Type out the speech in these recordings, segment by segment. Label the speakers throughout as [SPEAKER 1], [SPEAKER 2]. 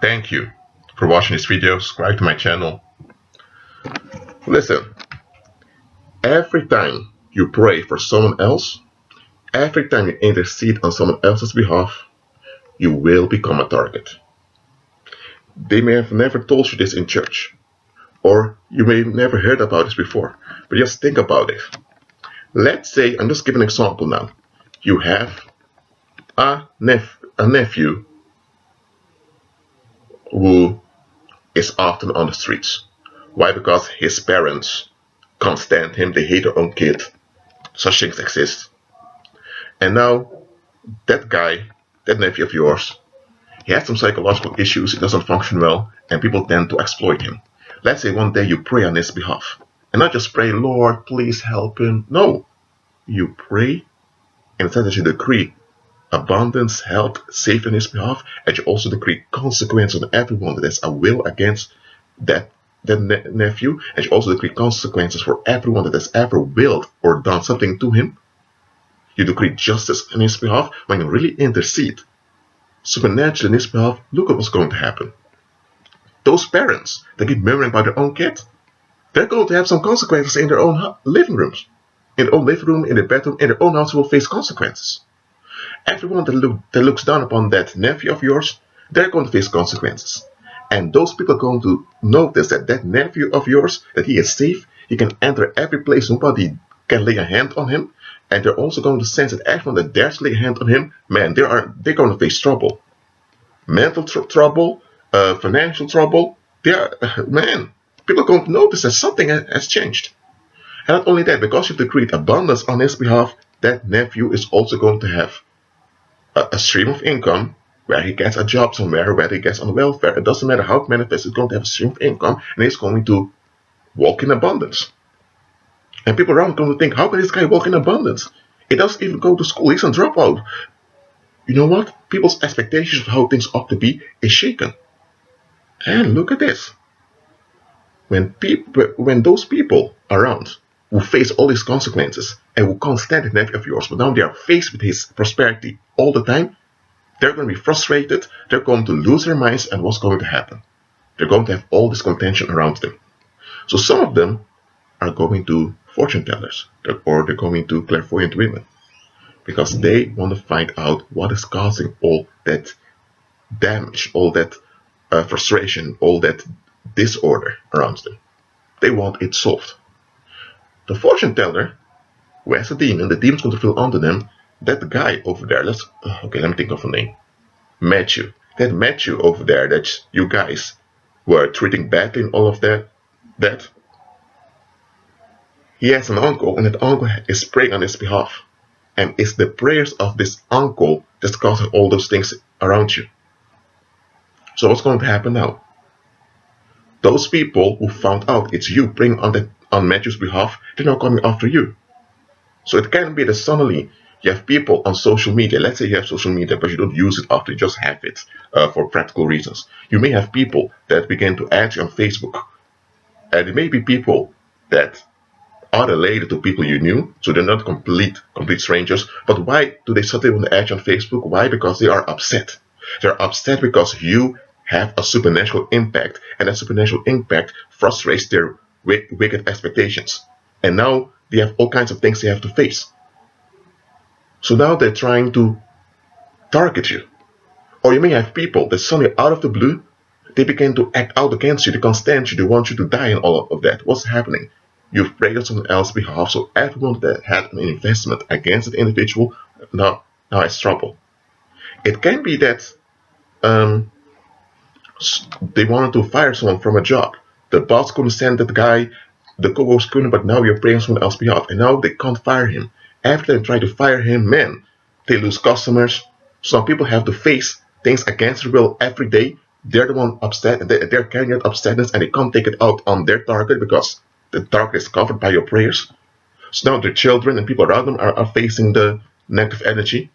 [SPEAKER 1] Thank you for watching this video. Subscribe to my channel. Listen, every time you pray for someone else, every time you intercede on someone else's behalf, you will become a target. They may have never told you this in church, or you may have never heard about this before, but just think about it. Let's say, I'm just giving an example now. You have a nephew who is often on the streets. Why? Because his parents can't stand him, they hate their own kid. Such things exist. And now, that guy, that nephew of yours, he has some psychological issues, he doesn't function well, and people tend to exploit him. Let's say one day you pray on his behalf. And not just pray, Lord, please help him. No. You pray, and instead that you decree abundance, health, safety on his behalf, and you also decree consequence on everyone that has a will against that nephew, and you also decree consequences for everyone that has ever willed or done something to him. You decree justice on his behalf. When you really intercede supernaturally on his behalf, look at what's going to happen. Those parents that keep murmuring about their own kid, they're going to have some consequences in their own living rooms. In their own living room, in their bedroom, in their own house will face consequences. Everyone that looks down upon that nephew of yours, they're going to face consequences. And those people are going to notice that that nephew of yours, that he is safe, he can enter every place, nobody can lay a hand on him. And they're also going to sense that everyone that dares to lay a hand on him, man, they're going to face trouble. Mental trouble, financial trouble. Man, people are going to notice that something has changed. And not only that, because you've decreed abundance on his behalf, that nephew is also going to have a stream of income where he gets a job somewhere, where he gets on welfare. It doesn't matter how it manifests, he's going to have a stream of income and he's going to walk in abundance. And people around are going to think, how can this guy walk in abundance? He doesn't even go to school, he's a dropout. You know what? People's expectations of how things ought to be is shaken. And look at this. When those people around who face all these consequences and who can't stand the nephew of yours, but now they are faced with his prosperity all the time, they're going to be frustrated, they're going to lose their minds, and what's going to happen? They're going to have all this contention around them. So some of them are going to fortune tellers, or they're going to clairvoyant women, because they want to find out what is causing all that damage, all that frustration, all that disorder around them. They want it solved. The fortune teller, who has a demon, the demon's going to feel onto them. That guy over there, let me think of a name. Matthew. That Matthew over there, that you guys were treating badly and all of that, he has an uncle, and that uncle is praying on his behalf. And it's the prayers of this uncle that's causing all those things around you. So what's going to happen now? Those people who found out it's you praying on Matthew's behalf, they're now coming after you. So it can be that suddenly you have people on social media. Let's say you have social media, but you don't use it often, you just have it for practical reasons. You may have people that begin to add you on Facebook. And it may be people that are related to people you knew, so they're not complete strangers. But why do they suddenly want to add you on Facebook? Why? Because they are upset. They're upset because you have a supernatural impact, and that supernatural impact frustrates their wicked expectations. And now they have all kinds of things they have to face. So now they're trying to target you. Or you may have people that suddenly out of the blue, they begin to act out against you, they can't stand you, they want you to die and all of that. What's happening? You've prayed on someone else's behalf, so everyone that had an investment against that individual now has trouble. It can be that they wanted to fire someone from a job. The boss couldn't stand that guy, the co-host couldn't, but now you're praying on someone else's behalf, and now they can't fire him. After they try to fire him, man, they lose customers. Some people have to face things against their will every day. They're the one upset, and they're carrying that upsetness, and they can't take it out on their target because the target is covered by your prayers. So now their children and people around them are facing the negative energy.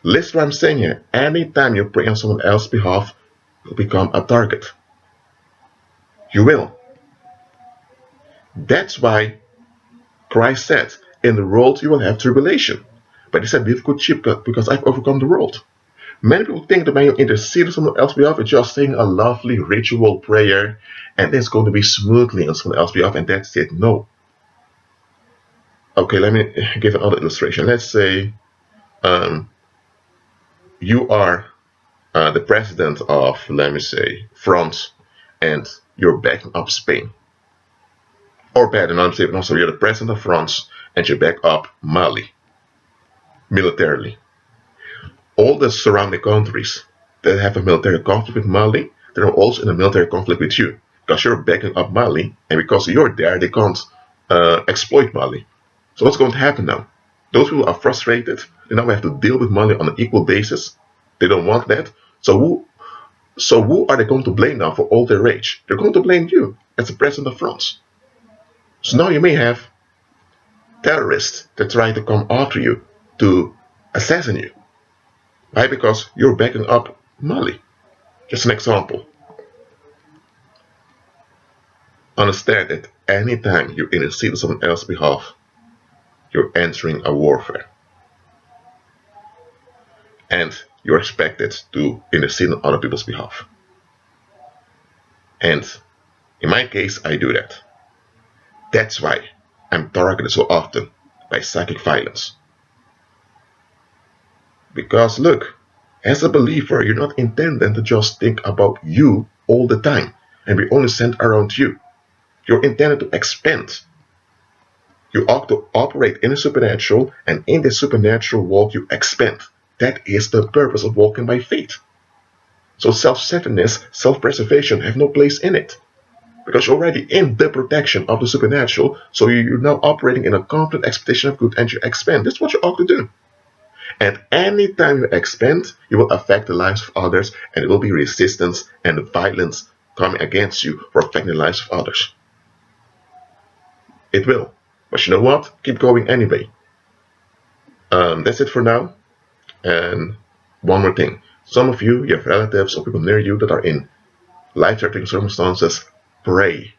[SPEAKER 1] Listen what I'm saying here. Anytime you pray on someone else's behalf, you'll become a target. You will. That's why Christ said, in the world you will have tribulation. But he said, be of good cheer because I've overcome the world. Many people think that when you intercede on someone else's behalf, it's just saying a lovely ritual prayer and it's going to be smoothly on someone else's behalf and that's it. No. Okay, let me give another illustration. Let's say you are the president of, let me say, France, and you're backing up Spain. Or better, no, I'm saying, no, sorry, you're the president of France and you back up Mali militarily. All the surrounding countries that have a military conflict with Mali, they're also in a military conflict with you because you're backing up Mali, and because you're there, they can't exploit Mali. So what's going to happen now? Those people are frustrated. They now have to deal with Mali on an equal basis. They don't want that. So who are they going to blame now for all their rage? They're going to blame you as the president of France. So now you may have terrorists that try to come after you to assassinate you. Why? Because you're backing up Mali. Just an example. Understand that anytime you intercede on someone else's behalf, you're entering a warfare. And you're expected to intercede on other people's behalf. And in my case, I do that. That's why I'm targeted so often by psychic violence. Because look, as a believer, you're not intended to just think about you all the time and be only centered around you. You're intended to expand. You ought to operate in the supernatural, and in this supernatural walk you expand. That is the purpose of walking by faith. So self-centeredness, self-preservation have no place in it. Because you're already in the protection of the supernatural, so you're now operating in a confident expectation of good and you expand. That's what you ought to do. And anytime you expand, you will affect the lives of others, and there will be resistance and violence coming against you for affecting the lives of others. It will. But you know what? Keep going anyway. That's it for now. And one more thing. Some of you have relatives or people near you that are in life-threatening circumstances. Pray.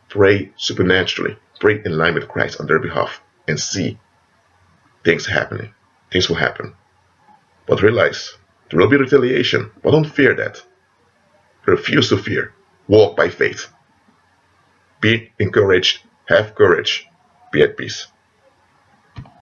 [SPEAKER 1] Pray supernaturally. Pray in line with Christ on their behalf and see things happening. Things will happen. But realize there will be retaliation. But don't fear that. Refuse to fear. Walk by faith. Be encouraged. Have courage. Be at peace.